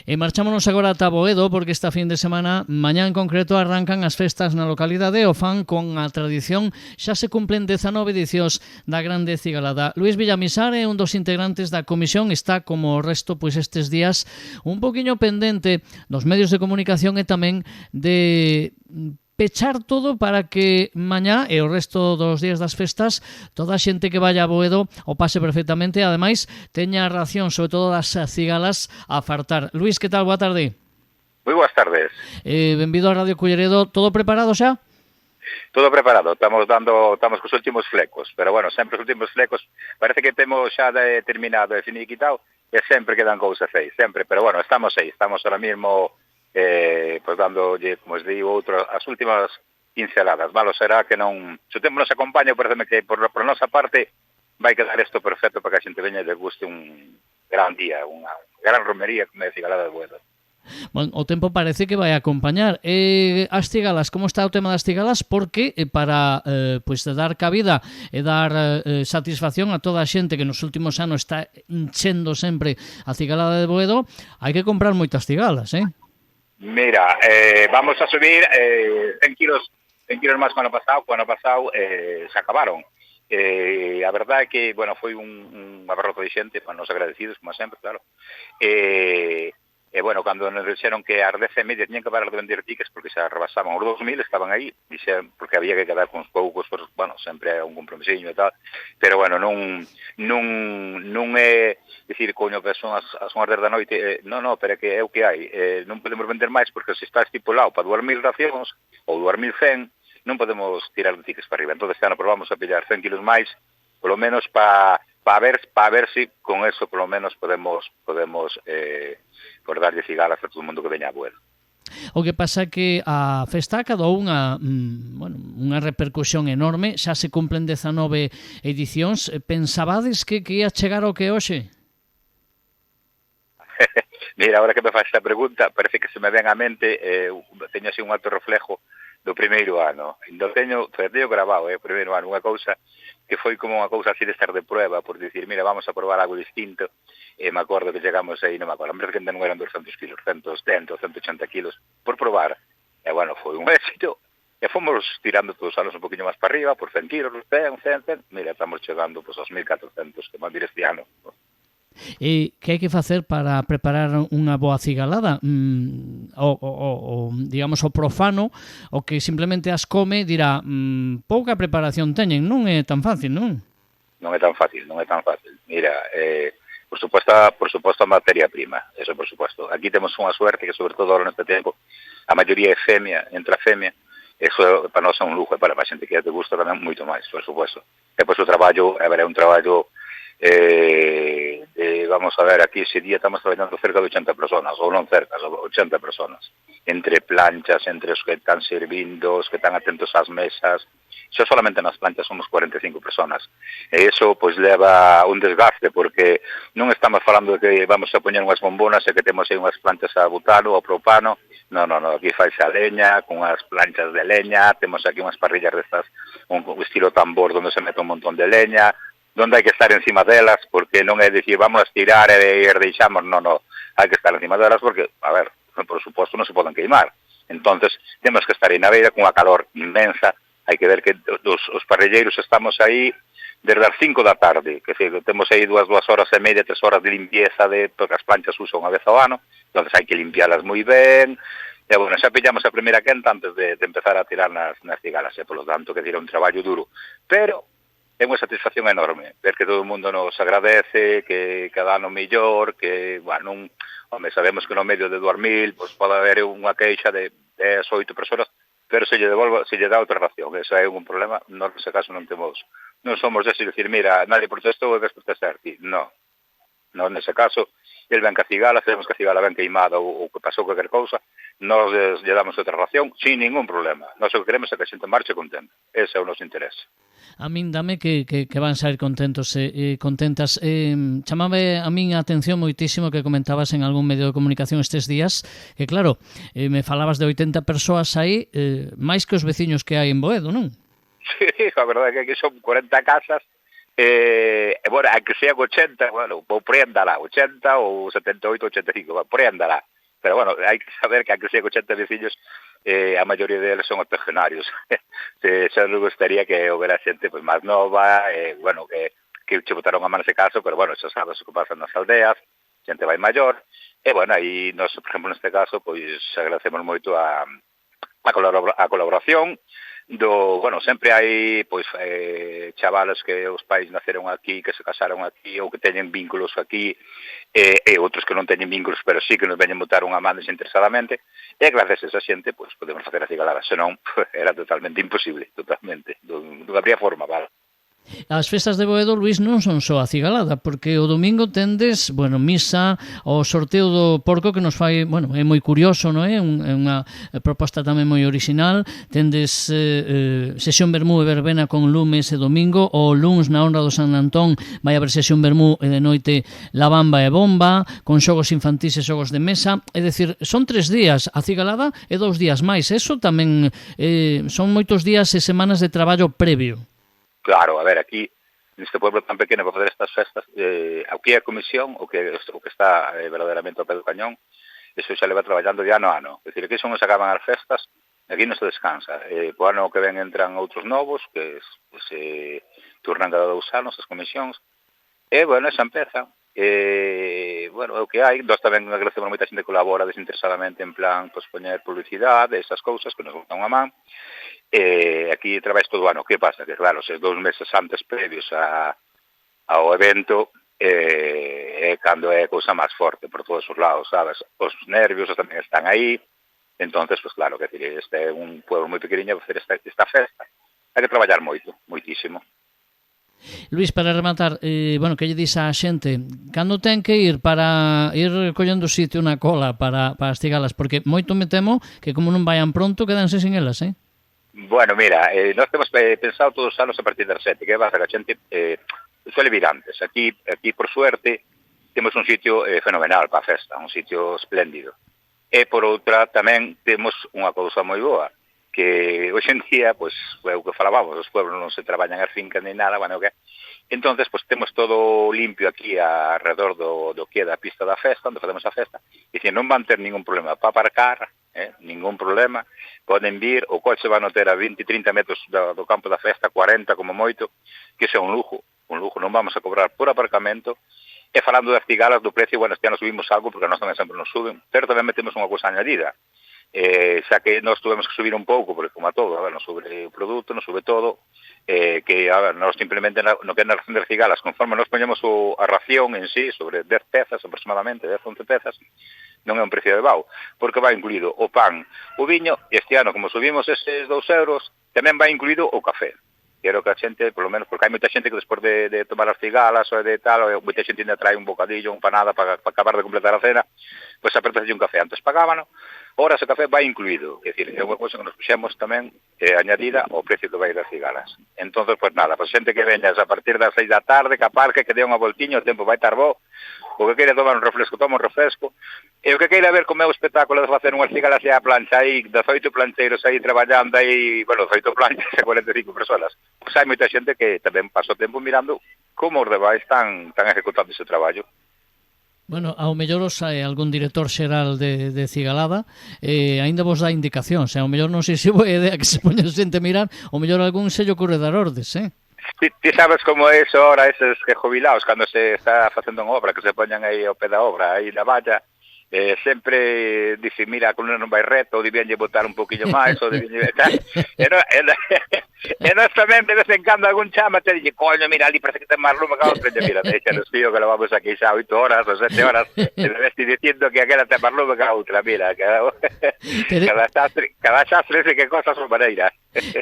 E marchámonos agora ata Boedo, porque esta fin de semana, mañá en concreto, arrancan as festas na localidade o fan con a tradición. Xa se cumplen 19 edicións da Grande Cigalada. Luís Villamisar é un dos integrantes da comisión, está como o resto pois estes días un poquinho pendente dos medios de comunicación e tamén de pechar todo para que mañá e o resto dos días das festas toda a xente que vaya a Boedo o pase perfectamente, ademais teña a ración, sobre todo das cigalas, a fartar. Luís, que tal? Boa tarde. Moi boas tardes. Benvido a Radio Culleredo. Todo preparado xa? Todo preparado, estamos cos últimos flecos, pero bueno, sempre os últimos flecos, parece que temos xa terminado e finiquitado, e sempre quedan cousas aí, sempre, pero bueno, estamos aí, estamos ahora mismo pois dándolle, como os digo, as últimas pinceladas, malo será que non, se o tempo nos acompaña, pareceme que por nosa parte vai quedar isto perfecto para que a xente veña e le guste un gran día, unha gran romería, como é Cigalada de Boedo. Bueno, o tempo parece que vai acompañar. As cigalas, como está o tema das cigalas? Porque para pois dar cabida e dar satisfacción a toda a xente que nos últimos anos está enchendo sempre a Cigalada de Boedo, hai que comprar moitas cigalas, Mira, vamos a subir 100 kilos máis que o ano pasado se acabaron. A verdade é que, bueno, foi un abarroto de xente, para nos agradecidos, como sempre, claro. Bueno, cando nos dixeron que ás 10:30 tiñan que parar de vender tickets porque xa rebasaban os 2000, estaban aí, dixeron, porque había que quedar con os poucos, pues, bueno, sempre é un compromisinho e tal, pero bueno, non é dicir, coño, que son as 10 da noite, non, pero é que é o que hai, non podemos vender máis porque se está estipulado para 2.000 racións ou 2.100, non podemos tirar de tickets para arriba. Entón, este ano probamos a pillar 100 kilos máis, polo menos para ver si con eso polo menos podemos por darlle cigalas a todo o mundo que veña a Boedo. O que pasa é que a festa acadou unha repercusión enorme, xa se cumplen 19 edicións. Pensabades que ia chegar ao que hoxe? Mira, ahora que me faz esta pregunta, parece que se me ven á mente, teño así un alto reflejo do primeiro ano. Teño grabado, o primeiro ano, unha cousa que foi como unha cousa así de estar de prueba, por dicir, mira, vamos a probar algo distinto, e me acordo que chegamos aí, non me acordo, que non eran 200 kilos, 110 ou 180 kilos, por probar, e bueno, foi un éxito, e fomos tirando todos os anos un poquinho máis para arriba, por 100 kilos, 100, mira, estamos chegando pues, aos 1.400 que van dir este ano. E que hai que facer para preparar unha boa cigalada? Digamos, o profano, o que simplemente as come, dirá, pouca preparación teñen, non é tan fácil, non? Non é tan fácil. Mira, por suposto a materia prima, eso por suposto. Aquí temos unha suerte que, sobre todo ahora neste tempo, a maioría é femia, entra femia, eso para nós é un lujo, e para a xente que te gusta tamén moito máis, por suposto. E pois o traballo, é un traballo vamos a ver, aquí ese día estamos traballando cerca de 80 personas, ou non cerca, 80 personas, entre planchas, entre os que están servindo, os que están atentos ás mesas, xa solamente nas planchas somos 45 personas, e iso pois leva un desgaste, porque non estamos falando de que vamos a poñer unhas bombonas e que temos aí unhas planchas a butano ou a propano, non, aquí faise a leña, con as planchas de leña, temos aquí unhas parrillas destas, un estilo tambor onde se mete un montón de leña, donde hai que estar encima delas, porque non é dicir, vamos a estirar e deixamos, non, hai que estar encima delas, porque, a ver, por suposto, non se poden queimar. Entonces, temos que estar aí na beira con unha calor inmensa, hai que ver que os parrilleiros estamos aí desde as 5 da tarde, que temos aí 2 horas e media, 3 horas de limpieza, porque as planchas usan unha vez ao ano, entonces hai que limpialas moi ben, e, bueno, xa pillamos a primeira quenta antes de empezar a tirar nas cigalas, polo tanto, que tira un traballo duro, pero é unha satisfacción enorme ver que todo o mundo nos agradece, que cada ano mellor, que, bueno, sabemos que no medio de 2.000 pues, pode haber unha queixa de 10, 8 personas, pero se lle dá outra ración, eso é un problema, nós nese caso non somos de decir, mira, nadie protestou e ves protestar ti, non, nese caso, el ven que a cigala, sabemos que a cigala ven queimada ou que pasou qualquer cousa, nós lle damos outra ración sin ningún problema, nós o que queremos é que a xente marche contenta, ese é o noso interés. A min dame que van sair contentos e contentas. Chamame a min a atención moitísimo que comentabas en algún medio de comunicación estes días, que claro, me falabas de 80 persoas aí, máis que os veciños que hai en Boedo, non? Sí, a verdade é que aquí son 40 casas, bueno, a que sean 80, bueno, por aí andará, 80 ou 78, 85, por aí andará. Pero, bueno, hai que saber que, aunque sea 80 veciños, a maioría deles son octogenarios. Xa nos gustaría que houbera xente pues, máis nova, bueno, que che botaron a man nese caso, pero, bueno, xa sabes o que pasa nas aldeas, xente vai maior, e, bueno, aí nós, por exemplo, neste caso, pois, agradecemos moito a colaboración bueno, sempre hai pois chavales que os pais naceron aquí, que se casaron aquí ou que teñen vínculos aquí e outros que non teñen vínculos, pero sí que nos veñen botar unha man desinteresadamente e gracias a esa xente pois podemos facer a cigalada, senón era totalmente imposible, totalmente, non habría forma, vale. As festas de Boedo, Luís, non son só a cigalada, porque o domingo tendes, bueno, misa, o sorteo do porco que nos fai, bueno, é moi curioso, non é? É unha proposta tamén moi original. Tendes sesión vermú e verbena con lume ese domingo, o luns na honra do San Antón vai haber sesión vermú e de noite la bamba e bomba, con xogos infantís e xogos de mesa. É dicir, son 3 días a cigalada e 2 días máis. Eso tamén son moitos días e semanas de traballo previo. Claro, a ver, aquí, neste pueblo tan pequeno para fazer estas festas, aquí a comisión, o que está verdadeiramente ao pé do cañón, eso xa leva traballando de ano a ano. É dicir, aquí son os acaban as festas, aquí non se descansa. Po ano que ven entran outros novos, que se turnan cada 2 anos as comisións, e, bueno, esa empeza. Bueno, é o que hai. Nós tamén agradecemos moita xente que colabora desinteresadamente en plan, pues, poñer publicidade, esas cousas que nos botan unha man. Aquí traballas todo o ano. Que pasa? Que, claro, se 2 meses antes previos ao evento é cando é a cousa máis forte por todos os lados, sabes? Os nervios tamén están aí. Entonces, pues claro, que este é un pueblo moi pequeniño para facer esta festa. Hai que traballar moito, moitísimo. Luís, para rematar, bueno, que lle dis á xente, cando ten que ir para ir collendo sitio na cola para as cigalas? Porque moito me temo que como non vayan pronto, quedanse sin elas, Bueno, mira, nós temos pensado todos os anos a partir das 7, que vai a xente suele vir antes. Aquí, por suerte, temos un sitio fenomenal para a festa, un sitio espléndido. E, por outra, tamén temos unha cousa moi boa, que hoxe en día, pois, é o que falábamos, os pueblos non se traballan as fincas ni nada, bueno, que entonces, pois, temos todo limpio aquí alrededor do que é da pista da festa, onde facemos a festa, e se non van ter ningún problema para aparcar, ningún problema, poden vir, o coche van a ter a 20-30 metros do campo da festa, 40 como moito, que iso é un lujo, non vamos a cobrar por aparcamento. E falando das cigalas, do precio, bueno, este ano subimos algo, porque nós tamén sempre nos suben, pero tamén metemos unha cousa añadida, xa que nós tuvemos que subir un pouco, porque como a todo, a ver, nos sube o produto, nos sube todo, que, a ver, nós simplemente no que é na ración das cigalas, conforme nos poñemos a ración en sí, sobre 10 pezas aproximadamente, 10-11 pezas, non é un precio elevado, porque vai incluído o pan, o viño, e este ano, como subimos eses 2 euros, tamén vai incluído o café. Quero que a xente, por lo menos, porque hai moita xente que despois de tomar as cigalas ou de tal, moita xente ainda trae un bocadillo, un panada para acabar de completar a cena, pois apertasse un café. Antes pagábano, ora ese café vai incluído. É dicir, é unha cousa que nos puxemos tamén añadida ao precio que vai das cigalas. Entón, pois nada, pois xente que veñas a partir das 6 da tarde, que aparque, que dé unha voltiña, o tempo vai estar bo, o que queira tomar un refresco, toma un refresco, e o que queira ver como é o espectáculo de facer unhas cigalas e a plancha aí, 18 plancheiros aí traballando aí, bueno, 18 planchas e 45 personas. Pois hai moita xente que tamén pasa o tempo mirando como os demais están ejecutando ese traballo. Bueno, ao mellor os hai algún director xeral de cigalada, aínda vos dá indicacións, ao mellor non sei se boa idea que se poña xente a mirar, ao mellor algún sello ocurre dar ordes, Ti sabes como é eso ahora, eses que jubilados, cando se está facendo unha obra, que se poñan aí ao pé da obra, aí na valla, sempre dice, mira, a columna non vai reto, ou debíanlle botar un poquinho máis, ou debíanlle... E nós tamén, de vez en cando, algún chama te dice, coño, mira, ali parece que ten máis lume que a outra, mira, déxanos, tío, que lo vamos aquí xa 8 horas ou 7 horas, e me ves dicindo que aquela ten máis lume que a outra, mira, cada xastre dice que cosas son maneiras.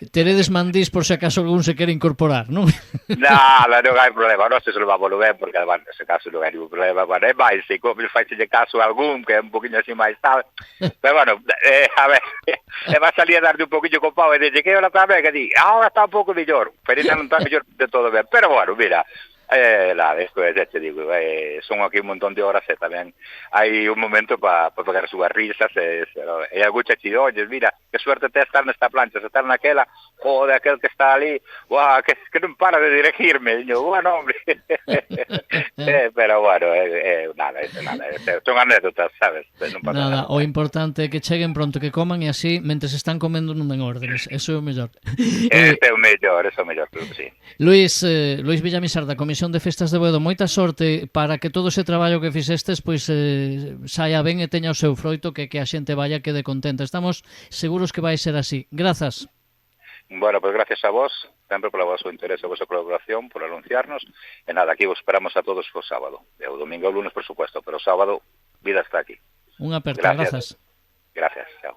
Teredes mandís por se acaso algún se quere incorporar, non? Nada, non hai problema, nós se lo vamos ben, porque, bueno, nese caso non hai ningún problema, bueno, é máis, se como faixelle caso a algún, que é un poquinho así máis tal, pero, bueno, a ver, e va a salir a darte un poquinho con pau, e dice, que hora tamén, que di, ahora está un pouco mellor, pero ainda non está mellor de todo ben, pero, bueno, mira, Despois te digo, son aquí un montón de horas e tamén hai un momento para pegar súas risas e algún che olles, mira, que suerte te estar nesta plancha, se estar naquela, jode, aquel que está ali, guau, que non para de dirigirme, e yo, bueno, hombre, pero bueno, nada, son anécdotas, sabes, non pasa Nada, nada. o importante é que cheguen pronto, que coman e así, mentres están comendo non den órdenes, eso é o mellor. Este é o mellor, claro que sí. Luís Villamisar, da Comisión de Festas de Boedo, moita sorte para que todo ese traballo que fixestes pois saia ben e teña o seu froito, que a xente vaya quede contenta. Estamos seguros que vai ser así. Grazas. Bueno, pues gracias a vos, sempre polo vosso interés e vosa colaboración, por anunciarnos, e nada, aquí vos esperamos a todos o sábado, e o domingo e o lunes, por supuesto, pero o sábado, vida está aquí. Unha aperta, Gracias. grazas. Gracias, chao.